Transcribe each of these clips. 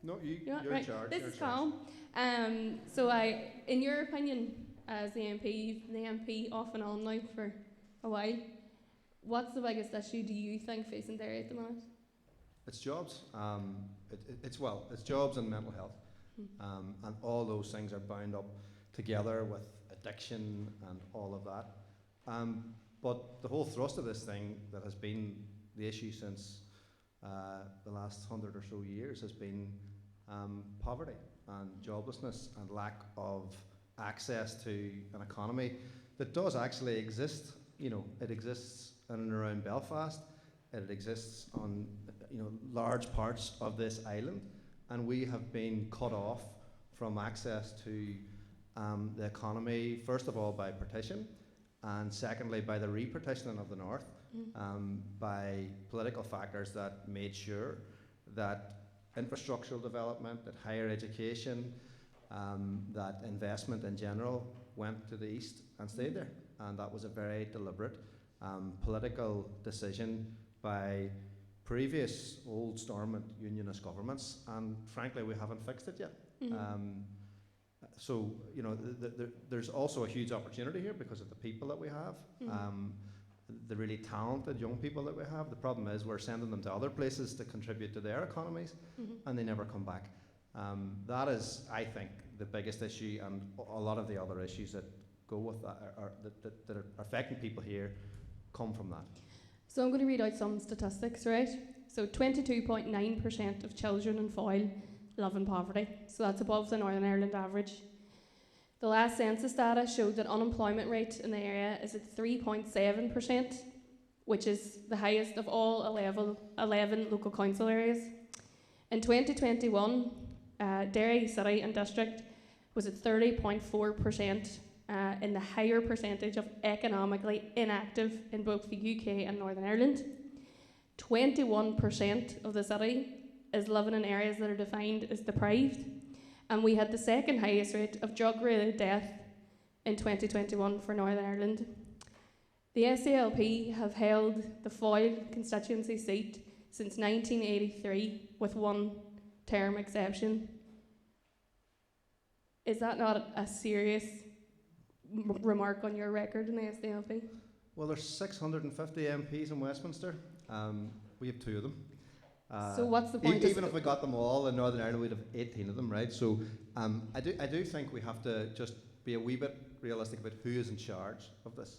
No, Yeah, you're right. in charge. This you're is in charge. Colum. In your opinion, as the MP, you've been the MP off and on now for a while. What's the biggest issue do you think facing Derry at the moment? It's jobs. It's jobs and mental health, and all those things are bound up together with addiction and all of that. But the whole thrust of this thing that has been the issue since the last 100 or so years has been poverty and joblessness and lack of access to an economy that does actually exist. You know, it exists in and around Belfast. It exists on large parts of this island, and we have been cut off from access to the economy, first of all by partition, and secondly by the re-partitioning of the north, by political factors that made sure that infrastructural development, that higher education, that investment in general went to the east and stayed there. And that was a very deliberate political decision by previous old Stormont unionist governments, and frankly we haven't fixed it yet. So there's also a huge opportunity here because of the people that we have, the really talented young people that we have. The problem is we're sending them to other places to contribute to their economies, and they never come back. That is, I think, the biggest issue, and a lot of the other issues that go with that that are affecting people here come from that. So I'm going to read out some statistics, right? So 22.9% of children in Féile live in poverty. So that's above the Northern Ireland average. The last census data showed that unemployment rate in the area is at 3.7%, which is the highest of all 11 local council areas. In 2021, Derry City and District was at 30.4%, in the higher percentage of economically inactive in both the UK and Northern Ireland. 21% of the city is living in areas that are defined as deprived, and we had the second highest rate of drug-related death in 2021 for Northern Ireland. The SDLP have held the Féile constituency seat since 1983 with one term exception. Is that not a serious remark on your record in the SDLP? Well, there's 650 MPs in Westminster. We have 2 of them. So what's the point? Even if we got them all in Northern Ireland, we'd have 18 of them, right? So I do think we have to just be a wee bit realistic about who is in charge of this.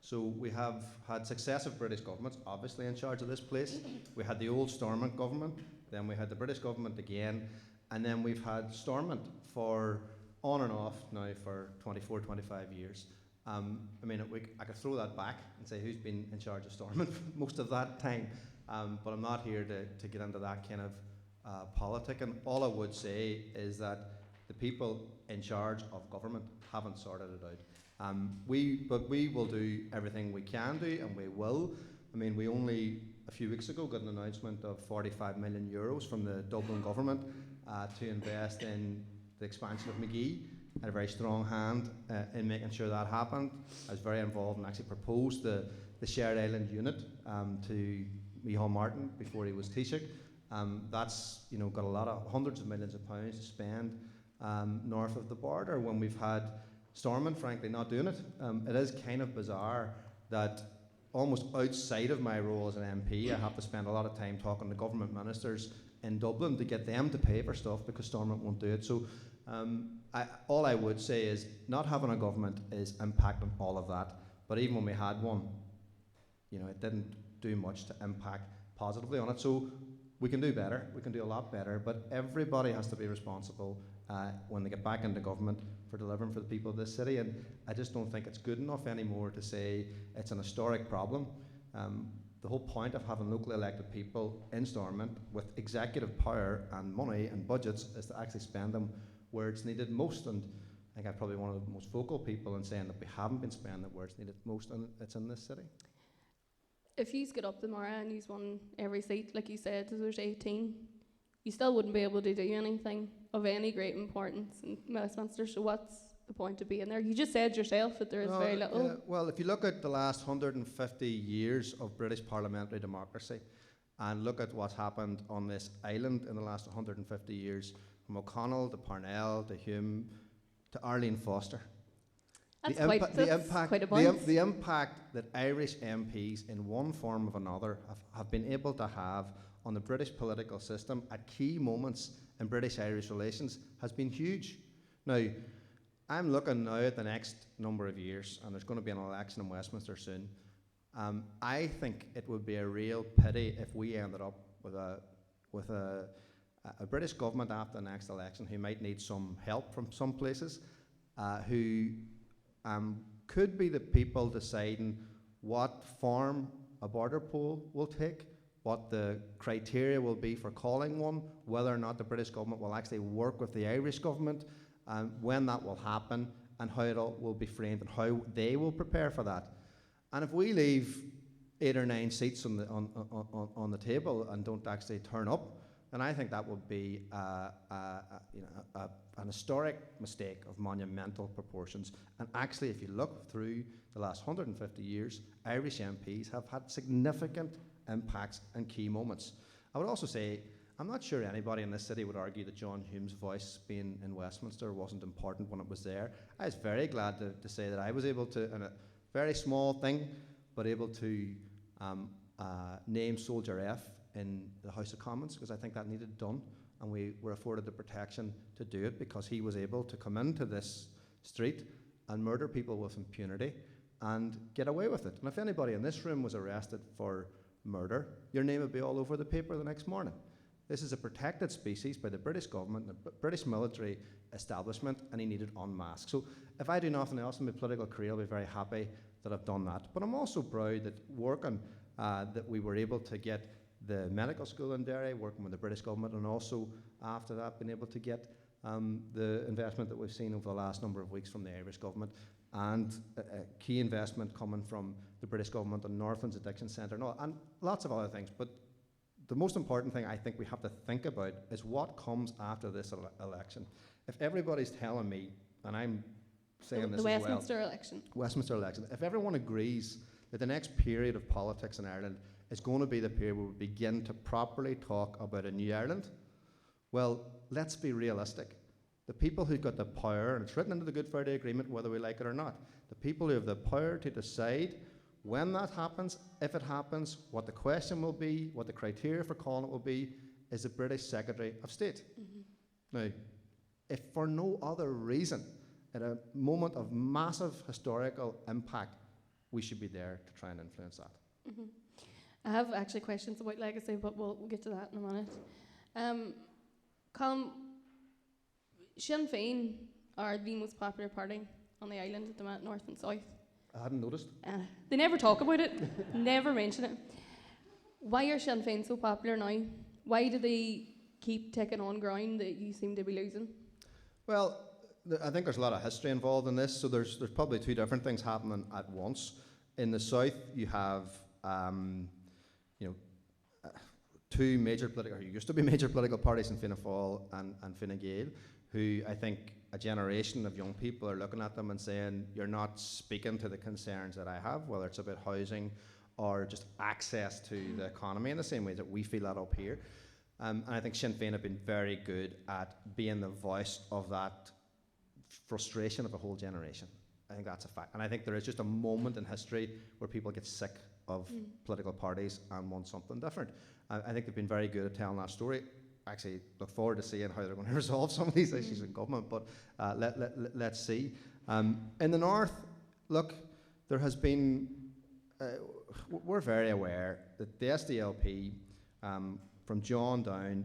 So we have had successive British governments, obviously, in charge of this place. We had the old Stormont government, then we had the British government again, and then we've had Stormont for on and off now for 24, 25 years. I could throw that back and say who's been in charge of Stormont most of that time, but I'm not here to get into that kind of politic. And all I would say is that the people in charge of government haven't sorted it out. But we will do everything we can do, and we will. I mean, we only a few weeks ago got an announcement of 45 million euros from the Dublin government to invest in the expansion of McGee. I had a very strong hand in making sure that happened. I was very involved and actually proposed the shared island unit to Micheál Martin before he was Taoiseach. That's got a lot of hundreds of millions of pounds to spend north of the border when we've had Stormont, frankly, not doing it. It is kind of bizarre that almost outside of my role as an MP, I have to spend a lot of time talking to government ministers in Dublin to get them to pay for stuff because Stormont won't do it. So all I would say is not having a government is impacting all of that. But even when we had one, it didn't do much to impact positively on it. So we can do better. We can do a lot better. But everybody has to be responsible when they get back into government for delivering for the people of this city. And I just don't think it's good enough anymore to say it's an historic problem. The whole point of having locally elected people in Stormont with executive power and money and budgets is to actually spend them where it's needed most. And I think I'm probably one of the most vocal people in saying that we haven't been spending it where it's needed most, and it's in this city. If you get up tomorrow and you won every seat, like you said, there's 18, you still wouldn't be able to do anything of any great importance in Westminster. So what's the point of being there? You just said yourself that there is very little. Well, if you look at the last 150 years of British parliamentary democracy, and look at what's happened on this island in the last 150 years, from O'Connell to Parnell to Hume to Arlene Foster. That's quite a bunch. The impact that Irish MPs in one form or another have been able to have on the British political system at key moments in British-Irish relations has been huge. Now, I'm looking now at the next number of years, and there's going to be an election in Westminster soon. I think it would be a real pity if we ended up with a British government after the next election who might need some help from some places, who could be the people deciding what form a border poll will take, what the criteria will be for calling one, whether or not the British government will actually work with the Irish government, when that will happen, and how it all will be framed and how they will prepare for that. And if we leave 8 or 9 seats on the table and don't actually turn up, then I think that would be an historic mistake of monumental proportions. And actually, if you look through the last 150 years, Irish MPs have had significant impacts and key moments. I would also say, I'm not sure anybody in this city would argue that John Hume's voice being in Westminster wasn't important when it was there. I was very glad to say that I was able to, in a very small thing, but able to name Soldier F in the House of Commons, because I think that needed done, and we were afforded the protection to do it because he was able to come into this street and murder people with impunity and get away with it. And if anybody in this room was arrested for murder, your name would be all over the paper the next morning. This is a protected species by the British government, the British military establishment, and he needed unmasked. So if I do nothing else in my political career, I'll be very happy that I've done that. But I'm also proud that that we were able to get the medical school in Derry, working with the British government, and also after that been able to get the investment that we've seen over the last number of weeks from the Irish government, and a key investment coming from the British government on Northlands Addiction Centre and lots of other things. But the most important thing I think we have to think about is what comes after this election. If everybody's telling me, and I'm saying this as well, Westminster election, if everyone agrees that the next period of politics in Ireland is going to be the period where we begin to properly talk about a new Ireland, well, let's be realistic. The people who've got the power, and it's written into the Good Friday Agreement whether we like it or not, the people who have the power to decide when that happens, if it happens, what the question will be, what the criteria for calling it will be, is the British Secretary of State. Now, if for no other reason, at a moment of massive historical impact, we should be there to try and influence that. I have actually questions about legacy, but we'll get to that in a minute. Colum, Sinn Fein are the most popular party on the island at the minute, north and south. I hadn't noticed. They never talk about it, never mention it. Why are Sinn Fein so popular now? Why do they keep taking on ground that you seem to be losing? Well, I think there's a lot of history involved in this, so there's probably 2 different things happening at once. In the south, you have 2 major political, or used to be major political parties in Fianna Fáil and Fine Gael, who I think a generation of young people are looking at them and saying, you're not speaking to the concerns that I have, whether it's about housing or just access to the economy in the same way that we feel that up here. And I think Sinn Féin have been very good at being the voice of that frustration of a whole generation. I think that's a fact. And I think there is just a moment in history where people get sick of political parties and want something different. I think they've been very good at telling that story. Actually, look forward to seeing how they're going to resolve some of these issues in government, but let's see. In the north, look, there has been, we're very aware that the SDLP, from John down,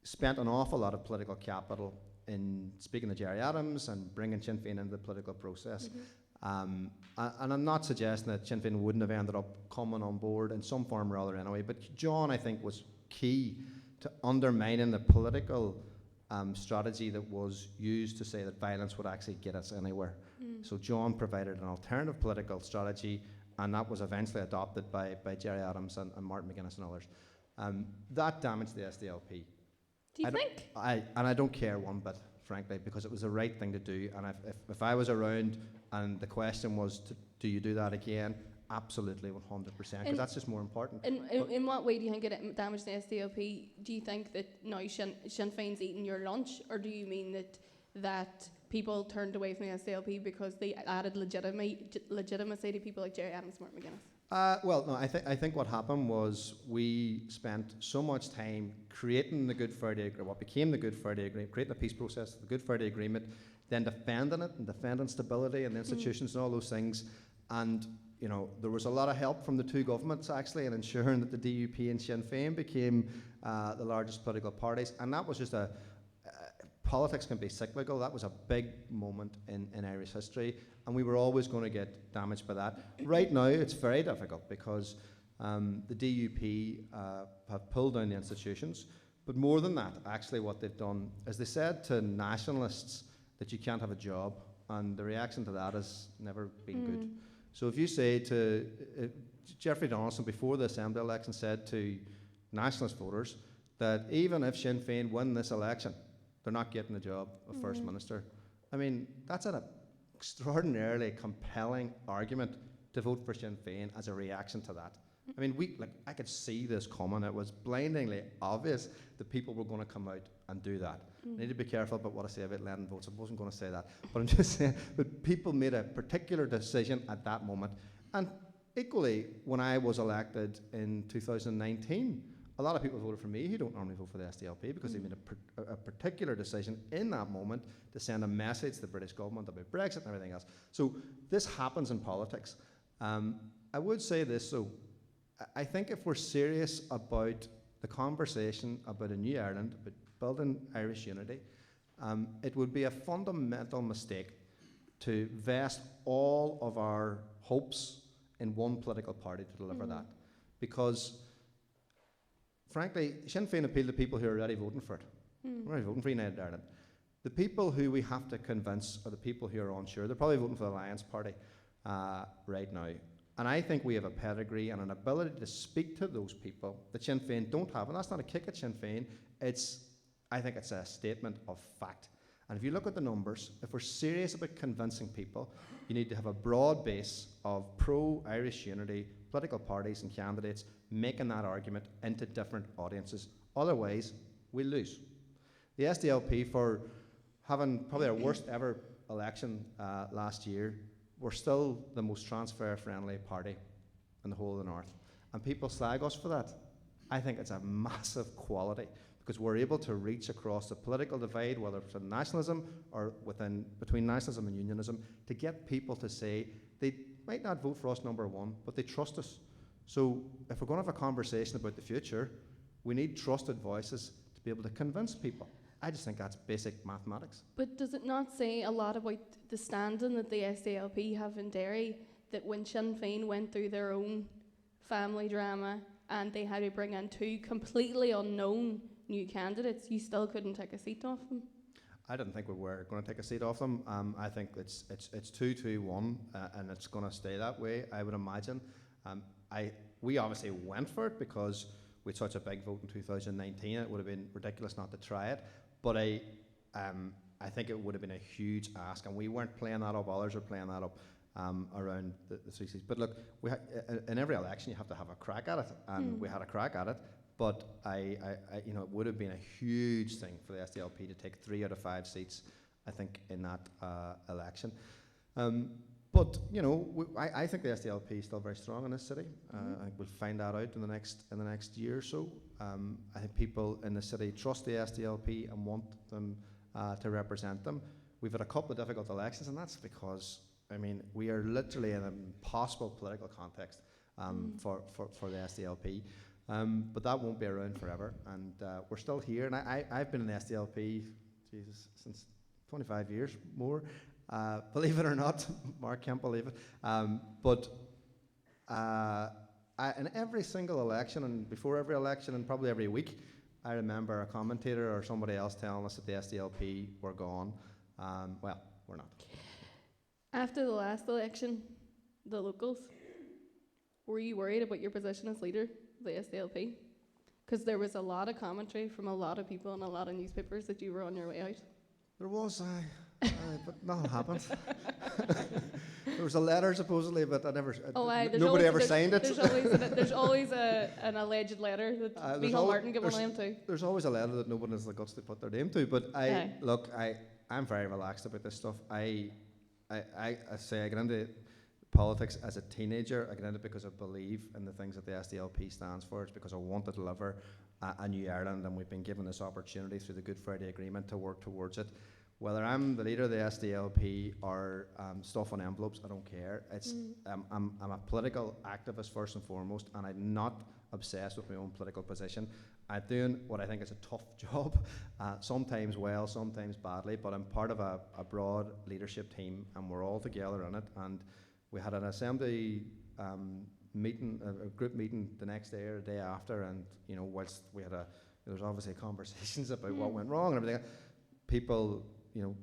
spent an awful lot of political capital in speaking to Gerry Adams and bringing Sinn Féin into the political process. And I'm not suggesting that Sinn Féin wouldn't have ended up coming on board in some form or other anyway, but John, I think, was key to undermining the political strategy that was used to say that violence would actually get us anywhere. So John provided an alternative political strategy, and that was eventually adopted by Gerry Adams and Martin McGuinness and others. That damaged the SDLP. Do you think? I don't care one bit, frankly, because it was the right thing to do. And if I was around and the question was, do you do that again, absolutely 100%, because And- that's just more important. In what way do you think it damaged the SDLP? Do you think that now Sinn Féin's eating your lunch, or do you mean that people turned away from the SDLP because they added legitimacy to people like Jerry Adams, Mark McGuinness? Well, no, I think what happened was we spent so much time creating the Good Friday Agreement, what became the Good Friday Agreement, creating a peace process, the Good Friday Agreement, then defending it and defending stability and the institutions and all those things. And, you know, there was a lot of help from the two governments actually in ensuring that the DUP and Sinn Fein became the largest political parties. And that was just politics can be cyclical. That was a big moment in Irish history, and we were always going to get damaged by that. Right now, it's very difficult because the DUP have pulled down the institutions, but more than that, actually what they've done is they said to nationalists that you can't have a job, and the reaction to that has never been good. So if you say to Jeffrey Donaldson before the Assembly election said to nationalist voters that even if Sinn Féin win this election, they're not getting the job of First Minister. I mean, that's an extraordinarily compelling argument to vote for Sinn Féin as a reaction to that. I mean, I could see this coming. It was blindingly obvious that people were going to come out and do that. I need to be careful about what I say about Lennon votes. I wasn't going to say that. But I'm just saying that people made a particular decision at that moment. And equally, when I was elected in 2019, a lot of people voted for me who don't normally vote for the SDLP because they made a particular decision in that moment to send a message to the British government about Brexit and everything else. So this happens in politics. I would say this, though. I think if we're serious about the conversation about a new Ireland, about building Irish unity, it would be a fundamental mistake to vest all of our hopes in one political party to deliver that. Because frankly, Sinn Féin appeal to people who are already voting for it. We're already voting for United Ireland. The people who we have to convince are the people who are unsure. They're probably voting for the Alliance Party right now. And I think we have a pedigree and an ability to speak to those people that Sinn Féin don't have. And that's not a kick at Sinn Féin. I think it's a statement of fact. And if you look at the numbers, if we're serious about convincing people, you need to have a broad base of pro-Irish unity, political parties and candidates making that argument into different audiences. Otherwise, we lose. The SDLP, for having probably our worst ever election last year, we're still the most transfer-friendly party in the whole of the North. And people slag us for that. I think it's a massive quality because we're able to reach across the political divide, whether it's in nationalism or between nationalism and unionism, to get people to say they might not vote for us number one, but they trust us. So if we're going to have a conversation about the future, we need trusted voices to be able to convince people. I just think that's basic mathematics. But does it not say a lot about the standing that the SDLP have in Derry, that when Sinn Féin went through their own family drama and they had to bring in two completely unknown new candidates, you still couldn't take a seat off them? I didn't think we were going to take a seat off them. I think it's 2-2-1, and it's going to stay that way, I would imagine. We obviously went for it because we had such a big vote in 2019. It would have been ridiculous not to try it. But I think it would have been a huge ask, and we weren't playing that up. Others are playing that up around the three seats. But look, in every election you have to have a crack at it, and we had a crack at it. But it would have been a huge thing for the SDLP to take 3 out of 5 seats, I think, in that election. But I think the SDLP is still very strong in this city. I think we'll find that out in the next year or so. I think people in the city trust the SDLP and want them to represent them. We've had a couple of difficult elections, and that's because we are literally in an impossible political context for the SDLP. But that won't be around forever, and we're still here. And I've been in the SDLP, since 25 years more. Believe it or not, Mark can't believe it. But in every single election, and before every election, and probably every week, I remember a commentator or somebody else telling us that the SDLP were gone. Well, we're not. After the last election, the locals, were you worried about your position as leader of the SDLP? Because there was a lot of commentary from a lot of people and a lot of newspapers that you were on your way out. There was, but nothing happened. There was a letter supposedly, but I never. Nobody ever signed it. There's always an alleged letter that Michael Martin gave a name to. There's always a letter that no one has the guts to put their name to. But I'm very relaxed about this stuff. I say I get into politics as a teenager. I get into it because I believe in the things that the SDLP stands for. It's because I want to deliver a new Ireland, and we've been given this opportunity through the Good Friday Agreement to work towards it. Whether I'm the leader of the SDLP or stuff on envelopes, I don't care. It's I'm a political activist first and foremost, and I'm not obsessed with my own political position. I'm doing what I think is a tough job, sometimes well, sometimes badly, but I'm part of a broad leadership team, and we're all together in it. And we had an assembly meeting, a group meeting the next day or the day after, and whilst we had there was obviously conversations about what went wrong and everything. People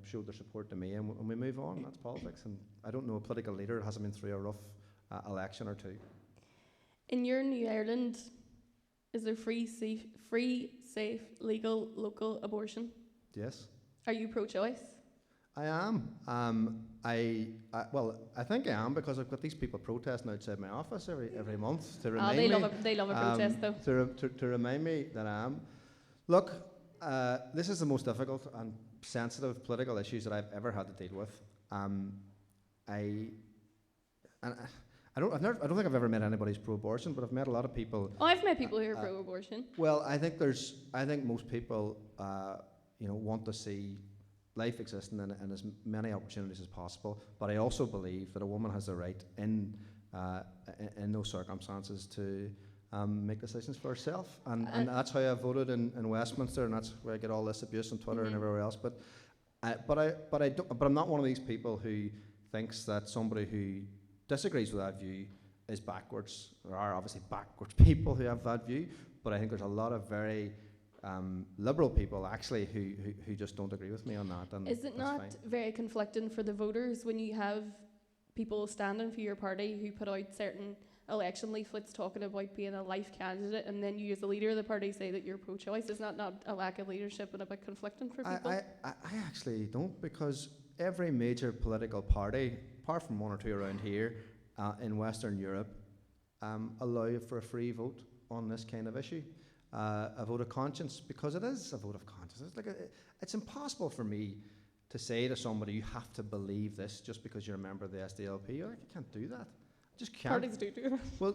showed their support to me, and we move on. That's politics, and I don't know a political leader that hasn't been through a rough election or two. In your New Ireland, is there free, safe, legal, local abortion? Yes. Are you pro-choice? I am. I think I am, because I've got these people protesting outside my office every month to remind me. They love a protest, though. To remind me that I am. Look, this is the most difficult and sensitive political issues that I've ever had to deal with. I don't think I've ever met anybody who's pro-abortion, but I've met a lot of people. Oh, I've met people who are pro-abortion. Well, I think most people, want to see life existing in as many opportunities as possible. But I also believe that a woman has the right in those circumstances to make decisions for herself, and that's how I voted in Westminster, and that's where I get all this abuse on Twitter and everywhere else. But I'm not one of these people who thinks that somebody who disagrees with that view is backwards. There are obviously backwards people who have that view, but I think there's a lot of very liberal people actually who just don't agree with me on that. And is it not very conflicting for the voters when you have people standing for your party who put out certain election leaflets talking about being a life candidate, and then you as the leader of the party say that you're pro-choice? Is that not a lack of leadership and a bit conflicting for people? I actually don't, because every major political party, apart from one or two around here in Western Europe, allow for a free vote on this kind of issue. A vote of conscience, because it is a vote of conscience. It's impossible for me to say to somebody, you have to believe this just because you're a member of the SDLP. I can't do that. I just can't. Parties do that. Well,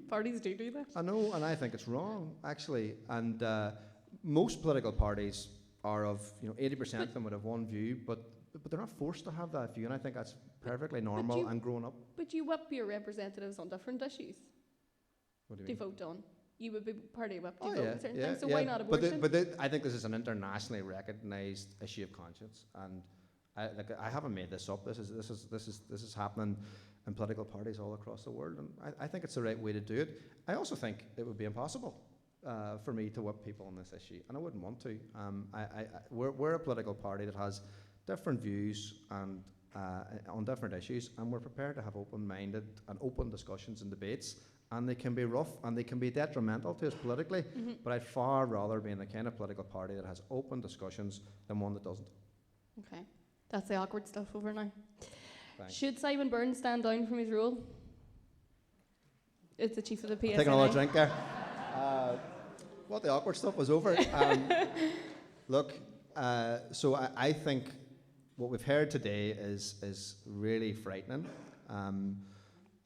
parties do that. I know, and I think it's wrong, actually. And most political parties are of, 80% of them would have one view, but they're not forced to have that view, and I think that's perfectly normal and grown up. But you whip your representatives on different issues. What do you mean? To vote on. You would be party whip to vote on certain things, so why not abortion? But I think this is an internationally recognised issue of conscience, and I haven't made this up. This is happening in political parties all across the world, and I think it's the right way to do it. I also think it would be impossible for me to whip people on this issue, and I wouldn't want to. We're a political party that has different views and on different issues, and we're prepared to have open-minded and open discussions and debates. And they can be rough and they can be detrimental to us politically, but I'd far rather be in the kind of political party that has open discussions than one that doesn't. Okay, that's the awkward stuff over now. Thanks. Should Simon Byrne stand down from his role? It's the chief of the PSNI. Take another drink there. Well, the awkward stuff was over. Look, so I think what we've heard today is really frightening.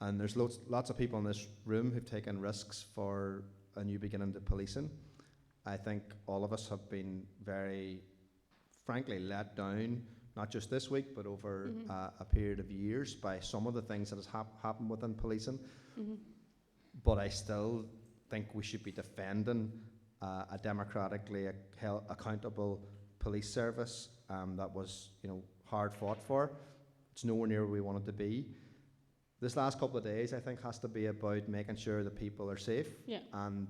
And there's lots of people in this room who've taken risks for a new beginning to policing. I think all of us have been very, frankly, let down, not just this week, but over a period of years by some of the things that has happened within policing. But I still think we should be defending a democratically accountable police service that was, hard fought for. It's nowhere near where we want it to be. This last couple of days, I think, has to be about making sure that people are safe. Yeah. And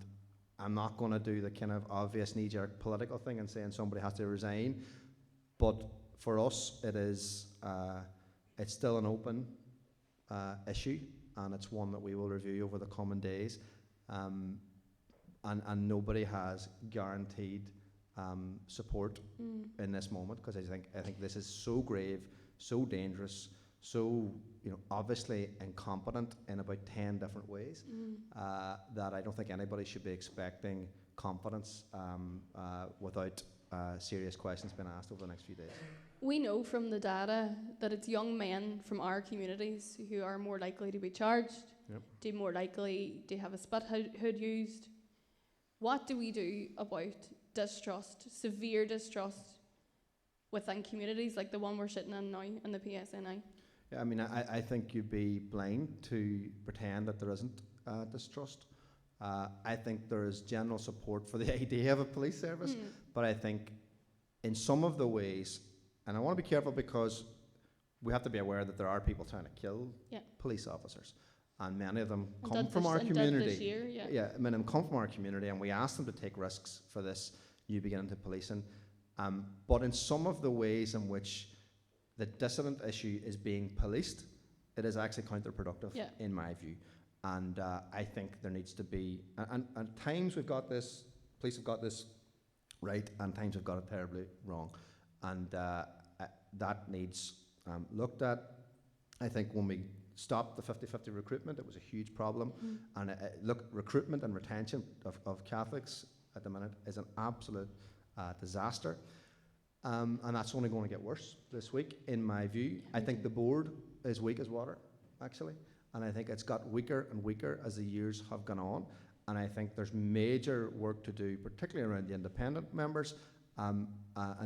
I'm not going to do the kind of obvious knee-jerk political thing and saying somebody has to resign. But for us, it's still an open issue, and it's one that we will review over the coming days. And nobody has guaranteed support in this moment, because I think this is so grave, so dangerous, so obviously incompetent in about 10 different ways, that I don't think anybody should be expecting confidence without serious questions being asked over the next few days. We know from the data that it's young men from our communities who are more likely to be charged, to more likely to have a spit hood used. What do we do about distrust, severe distrust, within communities like the one we're sitting in now in the PSNI? Yeah, I mean, I think you'd be blind to pretend that there isn't distrust. I think there is general support for the idea of a police service, but I think in some of the ways, and I want to be careful because we have to be aware that there are people trying to kill police officers, and many of them come from our community. This year, I mean, them come from our community, and we ask them to take risks for this new beginning to policing. But in some of the ways in which the dissident issue is being policed, it is actually counterproductive in my view. And I think there needs to be, and at times we've got this, police have got this right, and times we've got it terribly wrong. And that needs looked at. I think when we stopped the 50-50 recruitment, it was a huge problem. And look, recruitment and retention of Catholics at the minute is an absolute disaster. And that's only going to get worse this week, in my view. I think the board is weak as water, actually. And I think it's got weaker and weaker as the years have gone on. And I think there's major work to do, particularly around the independent members, and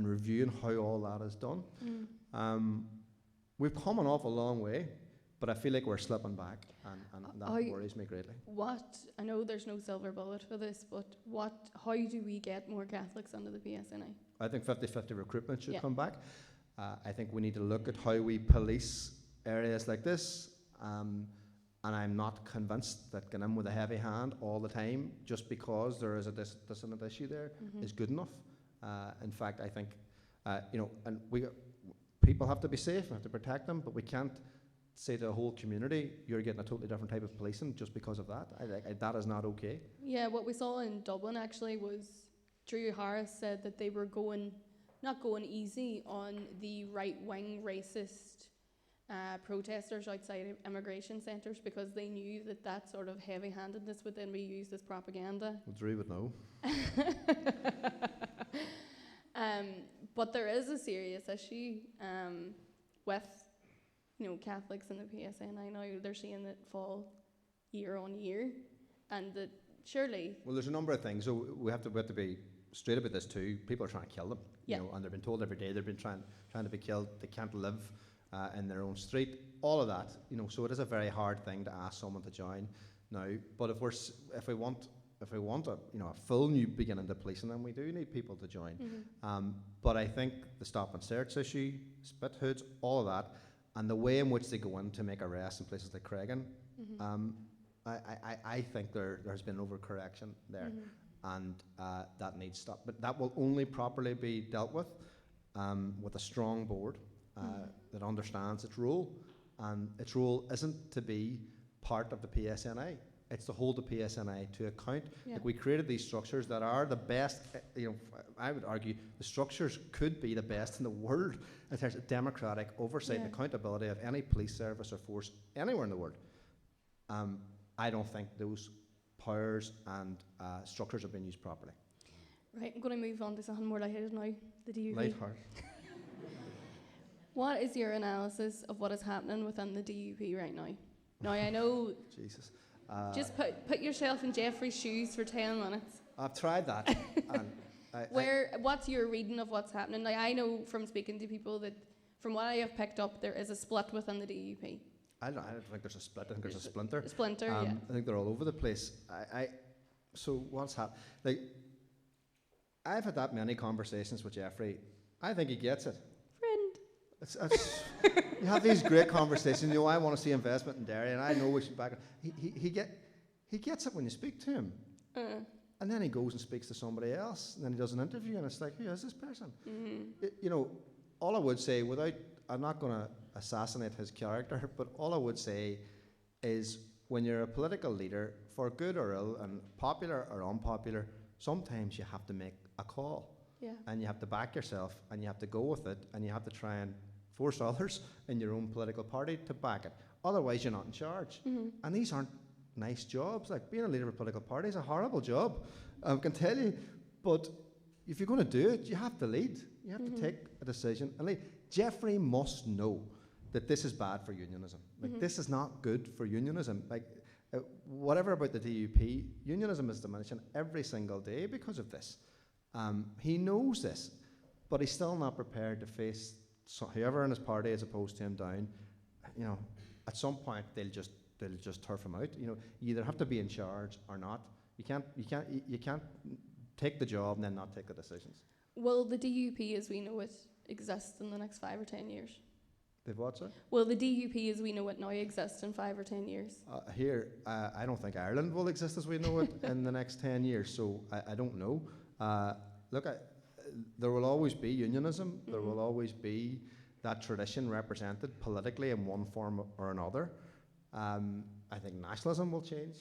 reviewing how all that is done. We've come an awful long way, but I feel like we're slipping back, and that worries me greatly. I know there's no silver bullet for this, but how do we get more Catholics under the PSNI? I think 50-50 recruitment should come back. I think we need to look at how we police areas like this, and I'm not convinced that going in with a heavy hand all the time, just because there is a dissonant issue there, is good enough. In fact, I think, and people have to be safe, we have to protect them, but we can't say to a whole community, you're getting a totally different type of policing just because of that. That is not okay. Yeah, what we saw in Dublin actually was Drew Harris said that they were not going easy on the right-wing racist protesters outside immigration centres, because they knew that sort of heavy-handedness would then be used as propaganda. Well, Drew would know. But there is a serious issue with Catholics in the PSNI now. They're seeing it fall year on year, and that surely. Well, there's a number of things. So we have to be straight about this too. People are trying to kill them, and they've been told every day they've been trying to be killed. They can't live in their own street. All of that, So it is a very hard thing to ask someone to join now. But if we want a full new beginning to policing, then we do need people to join. But I think the stop and search issue, spit hoods, all of that, and the way in which they go in to make arrests in places like Cregan, I think there has been overcorrection there, and that needs to stop. But that will only properly be dealt with a strong board that understands its role, and its role isn't to be part of the PSNI. It's to hold the PSNI to account. Like, we created these structures that are the best. I would argue the structures could be the best in the world in terms of democratic oversight and accountability of any police service or force anywhere in the world. I don't think those powers and structures have been used properly. Right, I'm going to move on to something more lighthearted now. The DUP. Lighthearted. What is your analysis of what is happening within the DUP right now? Now, I know. Jesus. Just put yourself in Jeffrey's shoes for 10 minutes. I've tried that. And what's your reading of what's happening? Like, I know from speaking to people that, from what I have picked up, there is a split within the DUP. I don't think there's a split. I think there's a splinter. A splinter, yeah. I think they're all over the place. So what's happened? Like, I've had that many conversations with Jeffrey. I think he gets it. Friend. You have these great conversations. I want to see investment in Derry, and I know we should back it. He gets it when you speak to him, and then he goes and speaks to somebody else, and then he does an interview, and it's like, who is this person? All I would say, I'm not going to assassinate his character, but all I would say is, when you're a political leader, for good or ill, and popular or unpopular, sometimes you have to make a call. Yeah. and you have to back yourself, and you have to go with it, and you have to try and force others in your own political party to back it. Otherwise, you're not in charge. And these aren't nice jobs. Like, being a leader of a political party is a horrible job, I can tell you. But if you're going to do it, you have to lead. You have to take a decision and lead. Jeffrey must know that this is bad for unionism. Like, this is not good for unionism. Like, whatever about the DUP, unionism is diminishing every single day because of this. He knows this, but he's still not prepared to face whoever in his party is opposed to him down. You know, at some point they'll just turf him out. You know, you either have to be in charge or not. You can't take the job and then not take the decisions. Will the DUP as we know it exist in the next 5 or 10 years? They've what, sir? Will the DUP as we know it now exist in 5 or 10 years? I don't think Ireland will exist as we know it in the next 10 years, so I don't know. There will always be unionism. There will always be that tradition represented politically in one form or another. I think nationalism will change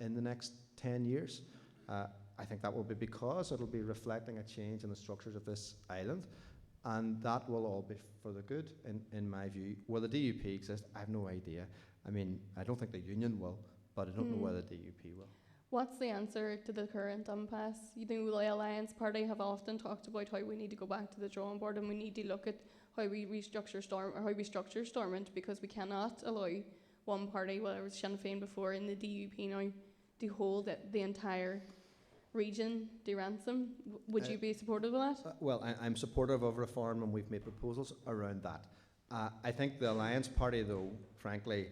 in the next 10 years. I think that will be because it'll be reflecting a change in the structures of this island, and that will all be for the good, in my view. Will the DUP exist? I have no idea. I mean, I don't think the union will, but I don't know whether the DUP will. What's the answer to the current impasse? You know, the Alliance Party have often talked about how we need to go back to the drawing board and we need to look at how we structure Stormont, because we cannot allow one party, whether it was Sinn Fein before and the DUP now, to hold the entire region to ransom. Would you be supportive of that? Well, I'm supportive of reform, and we've made proposals around that. I think the Alliance Party, though, frankly,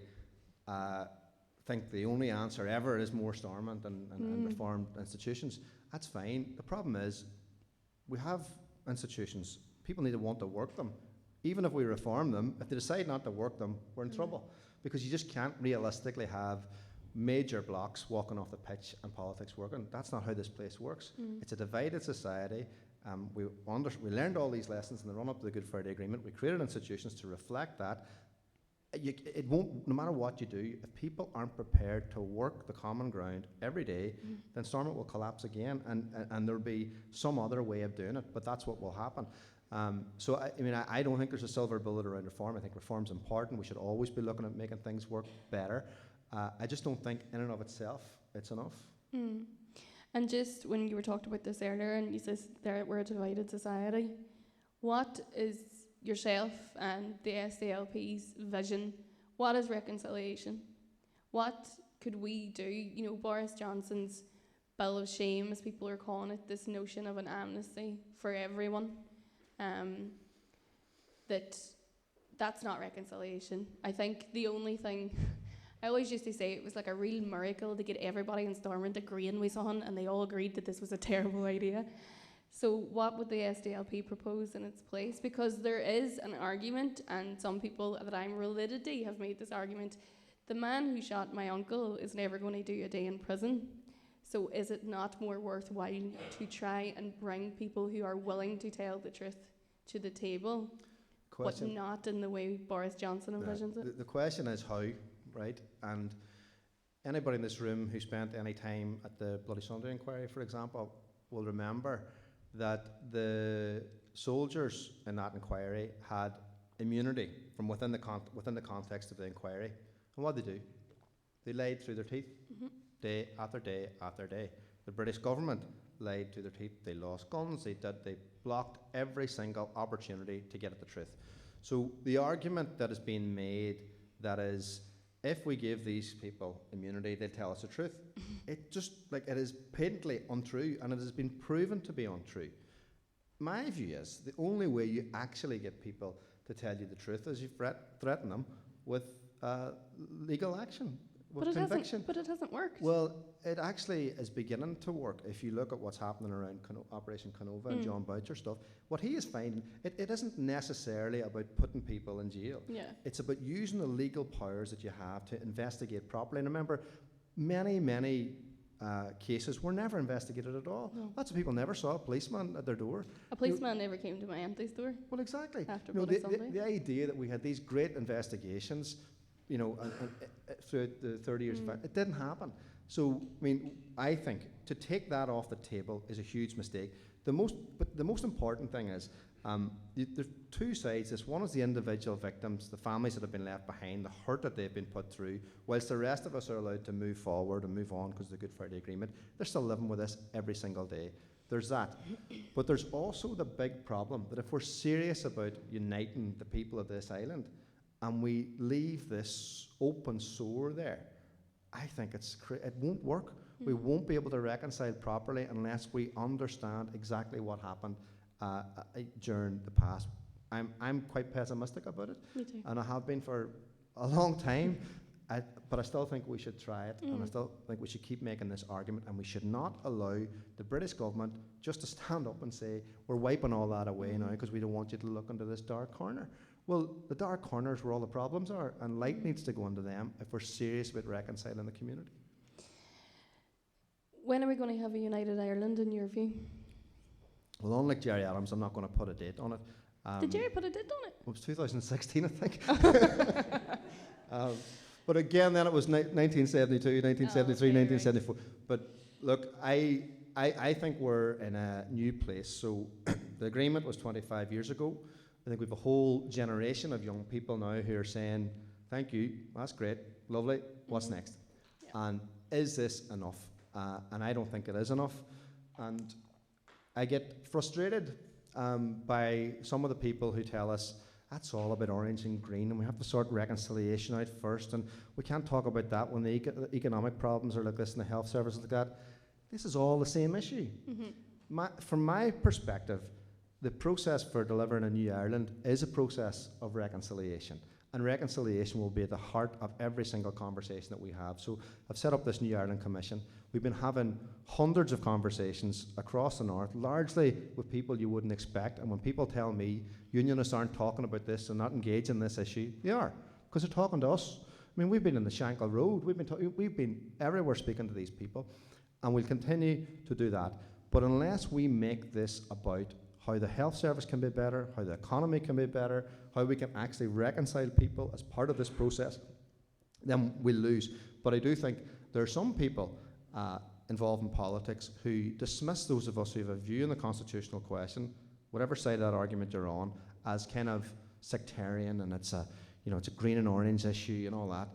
think the only answer ever is more Stormont and reformed institutions. That's fine. The problem is we have institutions. People need to want to work them. Even if we reform them, if they decide not to work them, we're in trouble, because you just can't realistically have major blocks walking off the pitch and politics working. That's not how this place works. It's a divided society. We learned all these lessons in the run-up to the Good Friday Agreement. We created institutions to reflect that. It won't, no matter what you do, if people aren't prepared to work the common ground every day, then Stormont will collapse again, and there'll be some other way of doing it, but that's what will happen. So I don't think there's a silver bullet around reform. I think reform's important. We should always be looking at making things work better. I just don't think in and of itself it's enough. And just when you were talking about this earlier and you said we're a divided society, what is yourself and the SDLP's vision? What is reconciliation? What could we do? You know, Boris Johnson's bill of shame, as people are calling it, this notion of an amnesty for everyone, that's not reconciliation. I think the only thing, I always used to say it was like a real miracle to get everybody in Stormont agreeing with something, and they all agreed that this was a terrible idea. So what would the SDLP propose in its place? Because there is an argument, and some people that I'm related to have made this argument, the man who shot my uncle is never going to do a day in prison. So is it not more worthwhile to try and bring people who are willing to tell the truth to the table, but not in the way Boris Johnson envisions it? The question is how, right? And anybody in this room who spent any time at the Bloody Sunday inquiry, for example, will remember that the soldiers in that inquiry had immunity from within the context of the inquiry. And what did they do? They lied through their teeth, day after day after day. The British government lied through their teeth. They lost guns. They blocked every single opportunity to get at the truth. So the argument that is being made, that is, if we give these people immunity, they'll tell us the truth. It is patently untrue, and it has been proven to be untrue. My view is the only way you actually get people to tell you the truth is you threaten them with legal action, with conviction. But it hasn't worked. Well, it actually is beginning to work. If you look at what's happening around Operation Canova and John Boucher stuff, what he is finding, it isn't necessarily about putting people in jail. Yeah. It's about using the legal powers that you have to investigate properly. And remember, many cases were never investigated at all. No. Lots of people never saw a policeman at their door. A policeman never came to my auntie's door. Well, exactly. After Bloody Sunday. The idea that we had these great investigations, you know, and throughout the 30 years of it didn't happen. So, I think to take that off the table is a huge mistake. But the most important thing is, there's two sides. This one is the individual victims, the families that have been left behind, the hurt that they've been put through, whilst the rest of us are allowed to move forward and move on because of the Good Friday Agreement. They're still living with this every single day. There's that. But there's also the big problem that if we're serious about uniting the people of this island and we leave this open sore there, I think it won't work. We won't be able to reconcile properly unless we understand exactly what happened during the past. I'm quite pessimistic about it. Me too. And I have been for a long time. But I still think we should try it, and I still think we should keep making this argument, and we should not allow the British government just to stand up and say, we're wiping all that away now because we don't want you to look into this dark corner. Well, the dark corner is where all the problems are, and light needs to go into them if we're serious about reconciling the community. When are we going to have a united Ireland, in your view? Well, unlike Gerry Adams, I'm not going to put a date on it. Did Gerry put a date on it? It was 2016, I think. But again, then it was 1972, 1973, 1974. But look, I think we're in a new place. So the agreement was 25 years ago. I think we have a whole generation of young people now who are saying, thank you, that's great, lovely, what's next? Yeah. And is this enough? And I don't think it is enough. And I get frustrated by some of the people who tell us, that's all about orange and green, and we have to sort reconciliation out first, and we can't talk about that when the economic problems are like this and the health services like that. This is all the same issue. From my perspective, the process for delivering a new Ireland is a process of reconciliation, and reconciliation will be at the heart of every single conversation that we have. So I've set up this New Ireland Commission. We've been having hundreds of conversations across the north, largely with people you wouldn't expect. And when people tell me unionists aren't talking about this and not engaged in this issue, they are, because they're talking to us. I mean, we've been in the Shankill Road. We've been everywhere speaking to these people, and we'll continue to do that. But unless we make this about how the health service can be better, how the economy can be better, how we can actually reconcile people as part of this process, then we'll lose. But I do think there are some people involved in politics who dismiss those of us who have a view on the constitutional question, whatever side of that argument you're on, as kind of sectarian, and it's a green and orange issue and all that.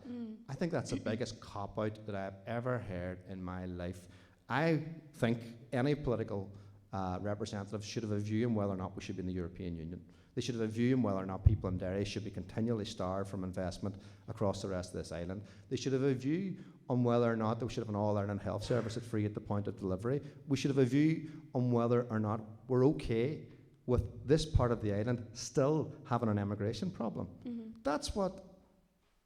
I think that's the biggest cop-out that I've ever heard in my life. I think any political representative should have a view on whether or not we should be in the European Union. They should have a view on whether or not people in Derry should be continually starved from investment across the rest of this island. They should have a view on whether or not we should have an all-Ireland health service at free at the point of delivery. We should have a view on whether or not we're okay with this part of the island still having an immigration problem. That's what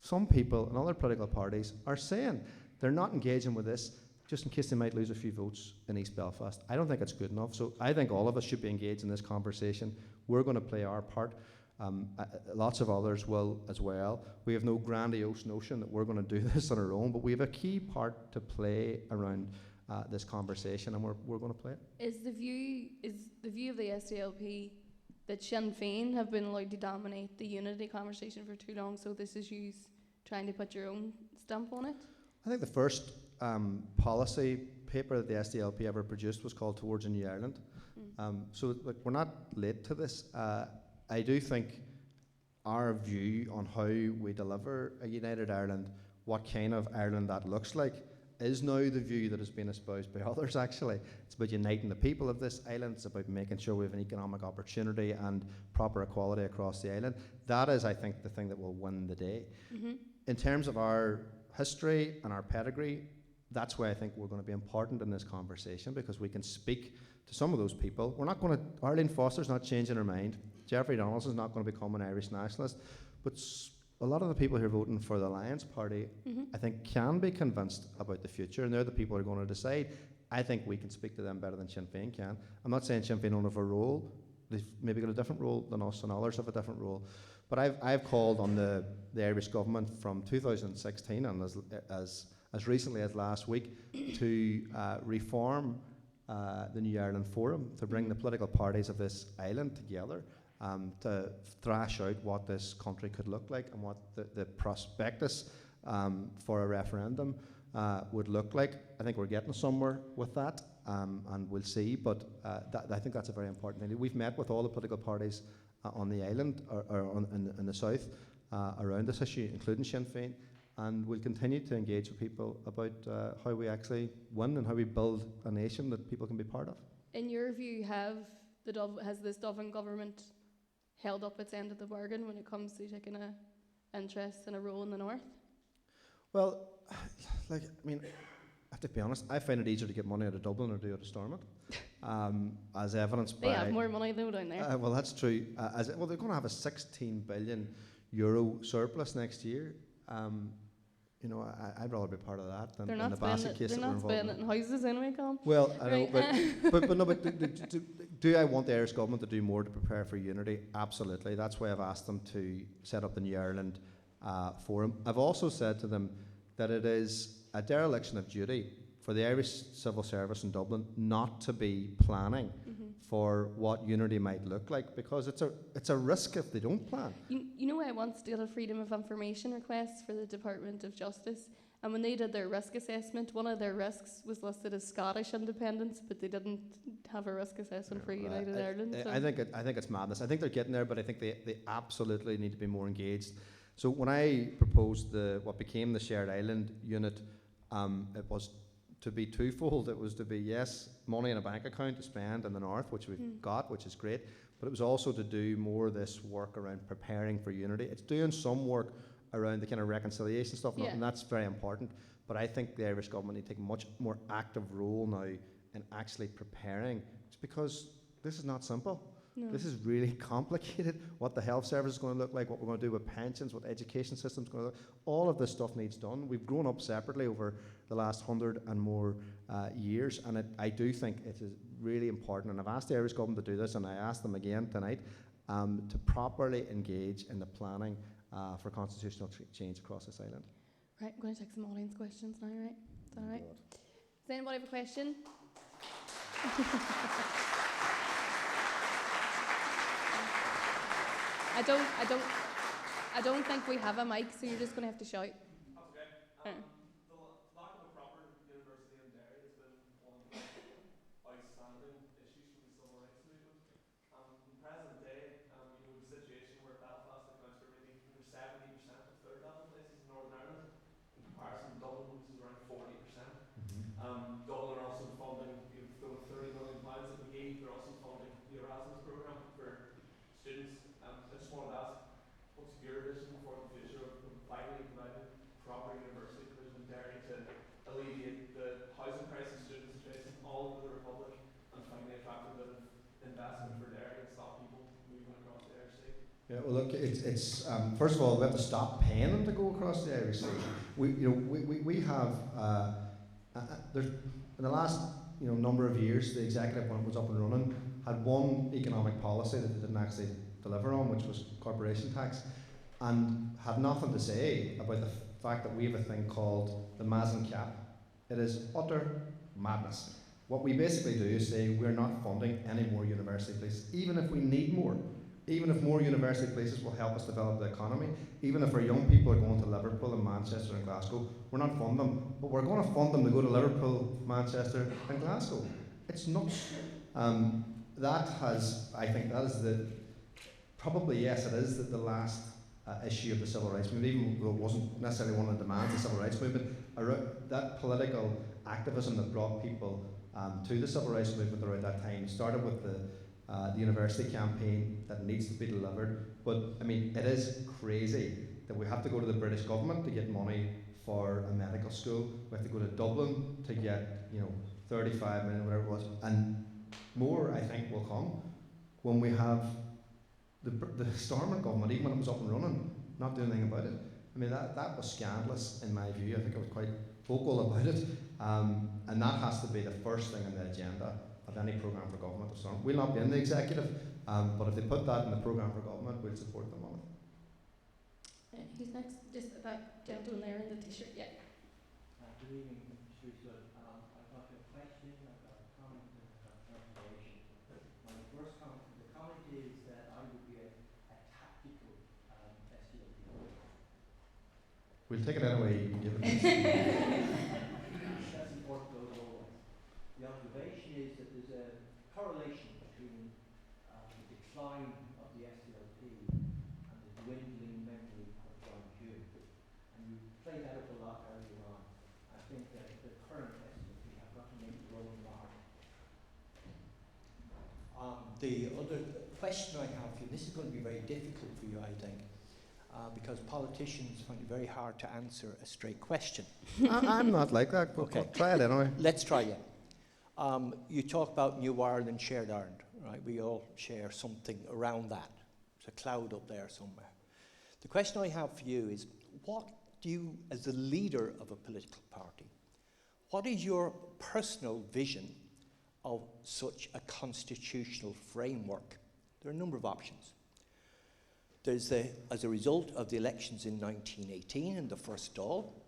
some people and other political parties are saying. They're not engaging with this just in case they might lose a few votes in East Belfast. I don't think it's good enough. So I think all of us should be engaged in this conversation. We're going to play our part. Lots of others will as well. We have no grandiose notion that we're going to do this on our own, but we have a key part to play around this conversation, and we're going to play it. Is the view of the SDLP that Sinn Fein have been allowed to dominate the unity conversation for too long, so this is you trying to put your own stamp on it? I think the first policy paper that the SDLP ever produced was called Towards a New Ireland. So look, we're not late to this. I do think our view on how we deliver a united Ireland, what kind of Ireland that looks like, is now the view that has been espoused by others, actually. It's about uniting the people of this island. It's about making sure we have an economic opportunity and proper equality across the island. That is, I think, the thing that will win the day. In terms of our history and our pedigree, that's why I think we're going to be important in this conversation, because we can speak to some of those people. We're not going to, Arlene Foster's not changing her mind. Jeffrey Donaldson's not going to become an Irish nationalist. But a lot of the people who are voting for the Alliance Party, I think, can be convinced about the future, and they're the people who are going to decide. I think we can speak to them better than Sinn Fein can. I'm not saying Sinn Fein don't have a role. They've maybe got a different role than us, and others have a different role. But I've called on the Irish government from 2016 and as recently as last week to reform the New Ireland Forum, to bring the political parties of this island together, to thrash out what this country could look like and what the prospectus for a referendum would look like. I think we're getting somewhere with that. and we'll see. But I think that's a very important thing. We've met with all the political parties on the island in the south around this issue, including Sinn Fein, and we'll continue to engage with people about how we actually win and how we build a nation that people can be part of. In your view, has this Dublin government held up its end of the bargain when it comes to taking an interest in a role in the north? Well, I have to be honest, I find it easier to get money out of Dublin or do it out of Stormont, as evidenced by... They have more money though down there. Well, that's true. They're going to have a €16 billion surplus next year. I'd rather be part of that than the basket case that we're involved in. They're not spending it in houses anyway, Colum. Well, I know, but do I want the Irish government to do more to prepare for unity? Absolutely. That's why I've asked them to set up the New Ireland Forum. I've also said to them that it is a dereliction of duty for the Irish civil service in Dublin not to be planning for what unity might look like, because it's a risk if they don't plan. You know, I once did a Freedom of Information request for the Department of Justice, and when they did their risk assessment, one of their risks was listed as Scottish independence, but they didn't have a risk assessment for United Ireland. So. I think it's madness. I think they're getting there, but I think they absolutely need to be more engaged. So when I proposed what became the Shared Island unit, it was to be twofold. It was to be, yes, money in a bank account to spend in the north, which we've got, which is great, but it was also to do more of this work around preparing for unity. It's doing some work around the kind of reconciliation stuff, and that's very important, but I think the Irish government need to take a much more active role now in actually preparing. It's because this is not simple. No. This is really complicated. What the health service is going to look like, what we're going to do with pensions, what the education system is going to look like. All of this stuff needs done. We've grown up separately over the last 100 and more years, and I do think it is really important. And I've asked the Irish government to do this, and I asked them again tonight to properly engage in the planning for constitutional change across this island. Right, I'm going to take some audience questions now, right? Is that all right? Does anybody have a question? I don't think we have a mic, so you're just going to have to shout. That's okay. The lack of a proper university in Derry has been one of the outstanding issues for the civil rights movement. In the present day, we have a situation where Belfast accounts for maybe over 70% of third level places in Northern Ireland, in comparison to Dublin, which is around 40%. Dublin are also funding, the £30 million that we gave, they're also funding the Erasmus programme for students. I just wanted to ask, what's your vision for the future of vitally providing proper university provision in Derry to alleviate the housing crisis students are facing all over the Republic, and finally attract a bit of investment for Derry and stop people moving across the Irish Sea? Yeah, well, look, it's first of all, we have to stop paying them to go across the Irish Sea. We have there's in the last number of years, the executive, when it was up and running, had one economic policy that they didn't actually deliver on, which was corporation tax, and had nothing to say about the fact that we have a thing called the Mazen cap. It is utter madness. What we basically do is say we're not funding any more university places, even if we need more. Even if more university places will help us develop the economy, even if our young people are going to Liverpool and Manchester and Glasgow, we're not funding them, but we're going to fund them to go to Liverpool, Manchester and Glasgow. It's nuts. I think that is probably, yes, it is the last issue of the civil rights movement, even though it wasn't necessarily one of the demands of the civil rights movement. That political activism that brought people to the civil rights movement around that time started with the university campaign that needs to be delivered. But I mean, it is crazy that we have to go to the British government to get money for a medical school. We have to go to Dublin to get 35 million, whatever it was, and more, I think, will come when we have the Stormont government, even when it was up and running, not doing anything about it. I mean, that was scandalous in my view. I think I was quite vocal about it, and that has to be the first thing on the agenda of any programme for government of Stormont. We'll not be in the executive, but if they put that in the programme for government, we'll support them on it. Who's next? Just that gentleman there in the t-shirt, yeah. Good evening, Mr. Eastwood. I've got a question, I've got a comment, and I've got an observation. My first comment, the comment is that I would be a tactical SDLP. We'll take it anyway you can give it. That's important, those always. The observation correlation between the decline of the SDLP and the dwindling memory of John June. And you played that up a lot earlier on. I think that the current SDLP have got to make their own mark. The other question I have for you, this is going to be very difficult for you, I think, because politicians find it very hard to answer a straight question. I'm not like that, but Okay. try it anyway. Let's try it. You talk about New Ireland, shared Ireland, right? We all share something around that. There's a cloud up there somewhere. The question I have for you is, what do you, as the leader of a political party, what is your personal vision of such a constitutional framework? There are a number of options. There's as a result of the elections in 1918 and the first stall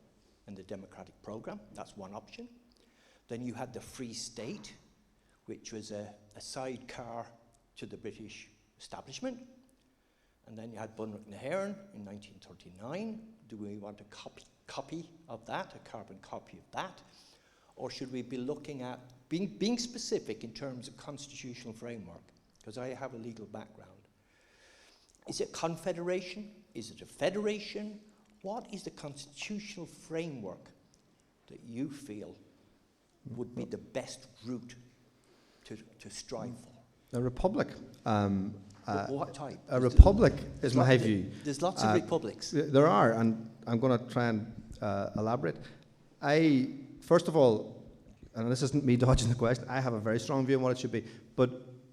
and the democratic programme, that's one option. Then you had the Free State, which was a sidecar to the British establishment. And then you had Bunnock na Héireann in 1939. Do we want a copy of that, a carbon copy of that? Or should we be looking at being specific in terms of constitutional framework? Because I have a legal background. Is it confederation? Is it a federation? What is the constitutional framework that you feel would be the best route to strive for? A republic. What type? A republic is my view. There's lots of republics. There are, and I'm going to try and elaborate. First of all, and this isn't me dodging the question, I have a very strong view on what it should be, but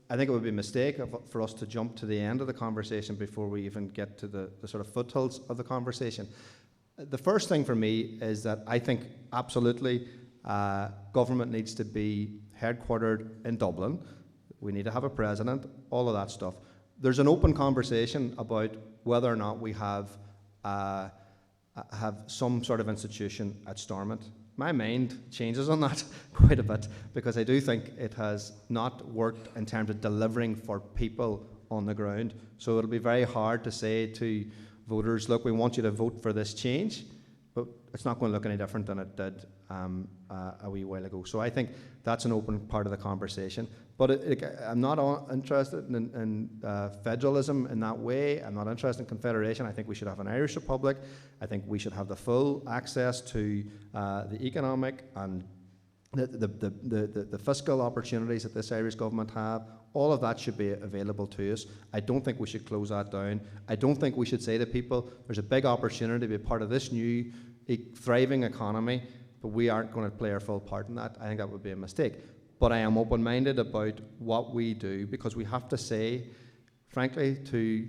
I think it would be a mistake for us to jump to the end of the conversation before we even get to the sort of foothills of the conversation. The first thing for me is that I think absolutely government needs to be headquartered in Dublin. We need to have a president, all of that stuff. There's an open conversation about whether or not we have some sort of institution at Stormont. My mind changes on that quite a bit because I do think it has not worked in terms of delivering for people on the ground. So it'll be very hard to say to voters, look, we want you to vote for this change, but it's not going to look any different than it did a wee while ago. So I think that's an open part of the conversation. But I'm not interested in federalism in that way. I'm not interested in confederation. I think we should have an Irish Republic. I think we should have the full access to the economic and the fiscal opportunities that this Irish government have. All of that should be available to us. I don't think we should close that down. I don't think we should say to people, there's a big opportunity to be part of this new thriving economy, but we aren't going to play our full part in that. I think that would be a mistake. But I am open-minded about what we do, because we have to say, frankly, to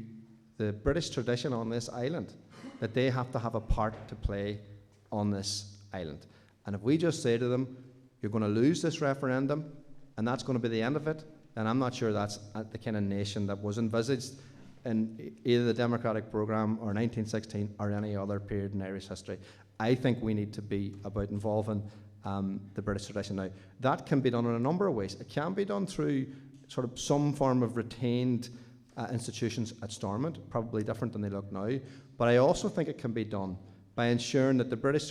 the British tradition on this island, that they have to have a part to play on this island. And if we just say to them, you're going to lose this referendum, and that's going to be the end of it, then I'm not sure that's the kind of nation that was envisaged in either the democratic programme or 1916 or any other period in Irish history. I think we need to be about involving the British tradition now. That can be done in a number of ways. It can be done through sort of some form of retained institutions at Stormont, probably different than they look now. But I also think it can be done by ensuring that the British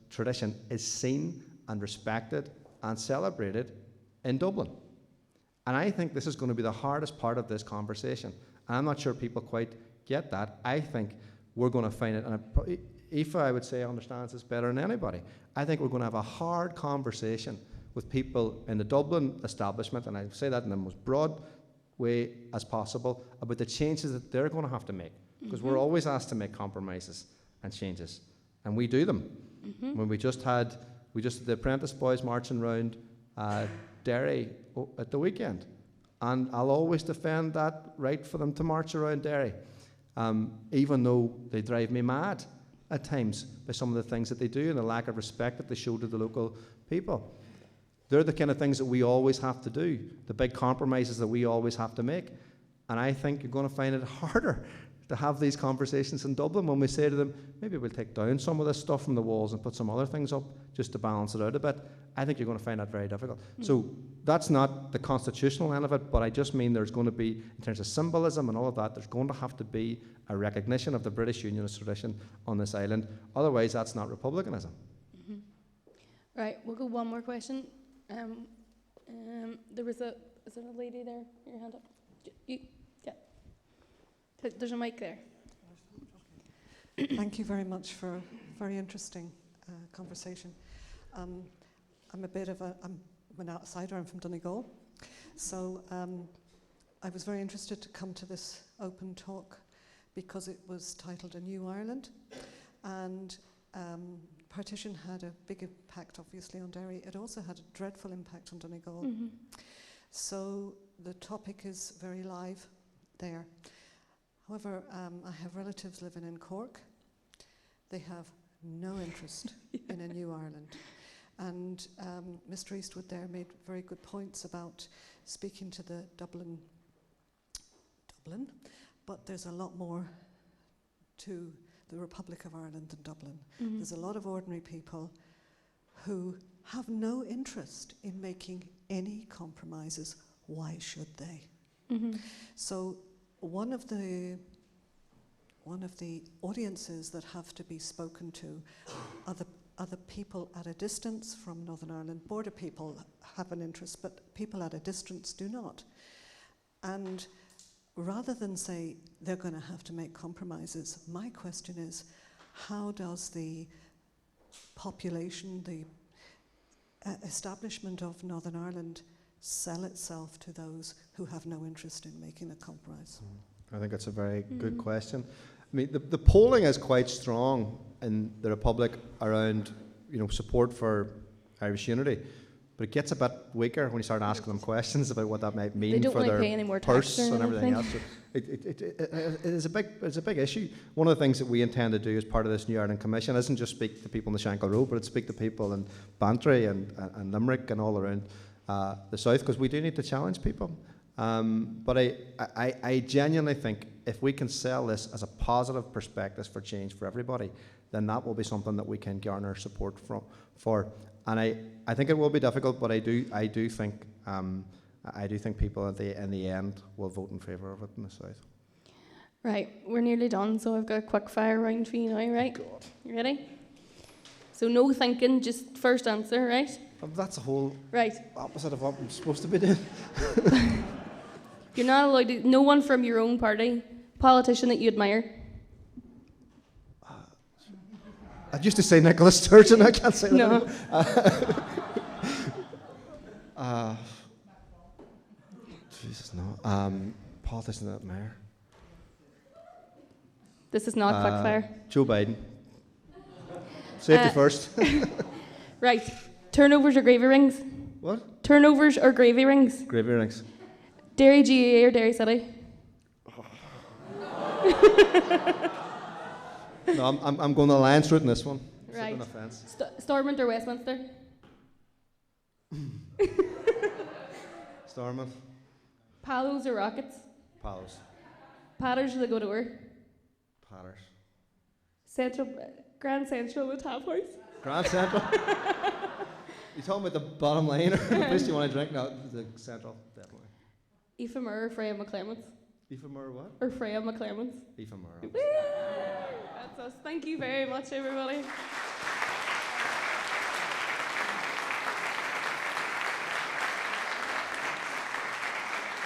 tradition is seen and respected and celebrated in Dublin. And I think this is going to be the hardest part of this conversation. And I'm not sure people quite get that. I think we're going to find it, and Aoife, I would say, understands this better than anybody. I think we're going to have a hard conversation with people in the Dublin establishment, and I say that in the most broad way as possible, about the changes that they're going to have to make. Because we're always asked to make compromises and changes, and we do them. When we just had the apprentice boys marching around Derry at the weekend, and I'll always defend that right for them to march around Derry, even though they drive me mad at times by some of the things that they do and the lack of respect that they show to the local people. They're the kind of things that we always have to do, the big compromises that we always have to make. And I think you're going to find it harder to have these conversations in Dublin when we say to them, maybe we'll take down some of this stuff from the walls and put some other things up just to balance it out a bit. I think you're going to find that very difficult. So that's not the constitutional end of it, but I just mean there's going to be, in terms of symbolism and all of that, there's going to have to be a recognition of the British Unionist tradition on this island. Otherwise, that's not republicanism. Right, we'll go one more question. There was a is there a lady there? Your hand up. Yeah. There's a mic there. Thank you very much for a very interesting conversation. I'm an outsider. I'm from Donegal. So I was very interested to come to this open talk because it was titled A New Ireland. And partition had a big impact, obviously, on Derry. It also had a dreadful impact on Donegal. Mm-hmm. So the topic is very live there. However, I have relatives living in Cork. They have no interest in a new Ireland. And Mr. Eastwood there made very good points about speaking to the Dublin, but there's a lot more to the Republic of Ireland than Dublin. Mm-hmm. There's a lot of ordinary people who have no interest in making any compromises. Why should they? Mm-hmm. So one of the audiences that have to be spoken to are the people at a distance from Northern Ireland. Border people have an interest, but people at a distance do not. And rather than say they're going to have to make compromises, my question is, how does the population, the establishment of Northern Ireland sell itself to those who have no interest in making a compromise? I think that's a very good question. I mean, the polling is quite strong in the Republic around, support for Irish unity, but it gets a bit weaker when you start asking them questions about what that might mean for their pay any more purse tax or and everything anything. else. So it's a big issue. One of the things that we intend to do as part of this New Ireland Commission isn't just speak to people in the Shankill Road, but it's speak to people in Bantry and Limerick and all around the south, because we do need to challenge people. But I genuinely think if we can sell this as a positive perspective for change for everybody, then that will be something that we can garner support for. And I think it will be difficult, but I do think people in the end will vote in favour of it in the south. Right, we're nearly done, so I've got a quick fire round for you now, right? God. You ready? So no thinking, just first answer, right? That's the whole Right. opposite of what I'm supposed to be doing. You're not allowed to, no one from your own party, politician that you admire. I used to say Nicola Sturgeon, I can't say that No. anymore. Jesus, no. Politician that mayor. This is not quick fire. Joe Biden. Safety first. Right, turnovers or gravy rings? What? Turnovers or gravy rings? Gravy rings. Derry GAA or Derry City? No, I'm going the Alliance route in this one. Right. Sit on the fence. Stormont or Westminster? Stormont. Palos or Rockets? Palos. Patters or the Godour? Patters. Central, Grand Central or Tap House? Grand Central. You talking about the bottom line or the place you want to drink? No, the Central, definitely. Aoife Moore or Freya McClements? Aoife Moore what? Or Freya McClements? Aoife Moore. Woo! That's us. Thank you very much, everybody.